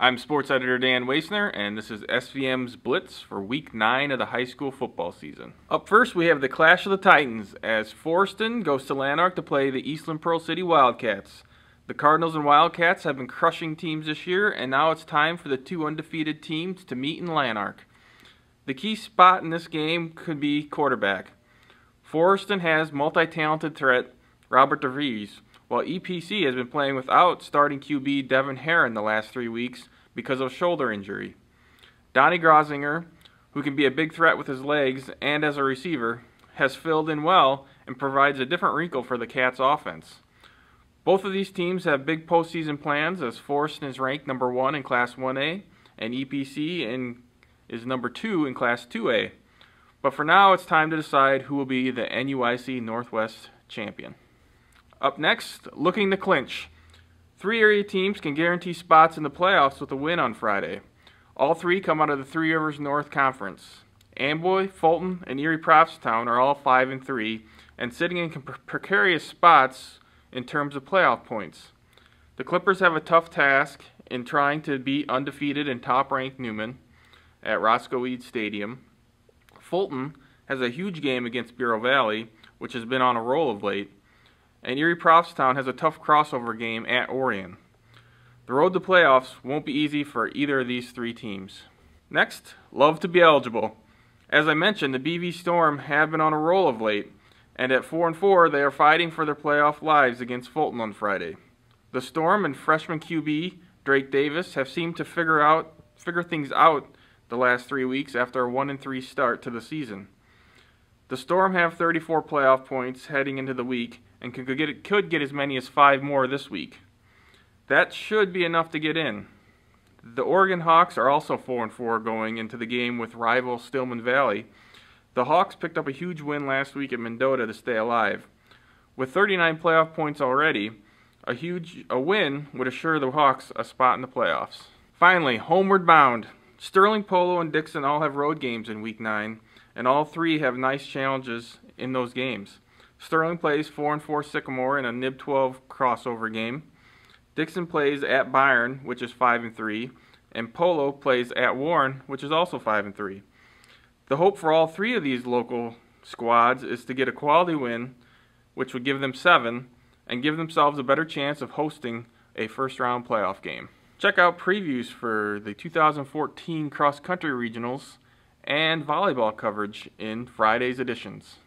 I'm sports editor Dan Waisner, and this is SVM's Blitz for Week 9 of the high school football season. Up first, we have the Clash of the Titans, as Forreston goes to Lanark to play the Eastland Pearl City Wildcats. The Cardinals and Wildcats have been crushing teams this year, and now it's time for the two undefeated teams to meet in Lanark. The key spot in this game could be quarterback. Forreston has multi-talented threat Robert DeVries, while EPC has been playing without starting QB Devin Herron the last 3 weeks because of shoulder injury. Donnie Grosinger, who can be a big threat with his legs and as a receiver, has filled in well and provides a different wrinkle for the Cats' offense. Both of these teams have big postseason plans, as Forreston is ranked number 1 in Class 1A and EPC is number 2 in Class 2A. But for now, it's time to decide who will be the NUIC Northwest champion. Up next, looking to clinch. 3 area teams can guarantee spots in the playoffs with a win on Friday. All 3 come out of the Three Rivers North Conference. Amboy, Fulton, and Erie Prophetstown are all 5-3 and sitting in precarious spots in terms of playoff points. The Clippers have a tough task in trying to beat undefeated and top-ranked Newman at Roscoe Eads Stadium. Fulton has a huge game against Bureau Valley, which has been on a roll of late. And Erie Prophetstown has a tough crossover game at Orion. The road to playoffs won't be easy for either of these 3 teams. Next, love to be eligible. As I mentioned, the BV Storm have been on a roll of late, and at 4-4 they are fighting for their playoff lives against Fulton on Friday. The Storm and freshman QB Drake Davis have seemed to figure things out the last 3 weeks after a 1-3 start to the season. The Storm have 34 playoff points heading into the week, and could get as many as 5 more this week. That should be enough to get in. The Oregon Hawks are also 4-4 going into the game with rival Stillman Valley. The Hawks picked up a huge win last week at Mendota to stay alive. With 39 playoff points already, a win would assure the Hawks a spot in the playoffs. Finally, homeward bound. Sterling, Polo, and Dixon all have road games in Week 9, and all 3 have nice challenges in those games. Sterling plays 4-4 Sycamore in a NIB 12 crossover game. Dixon plays at Byron, which is 5-3, and Polo plays at Warren, which is also 5-3. The hope for all 3 of these local squads is to get a quality win, which would give them 7, and give themselves a better chance of hosting a first-round playoff game. Check out previews for the 2014 cross-country regionals and volleyball coverage in Friday's editions.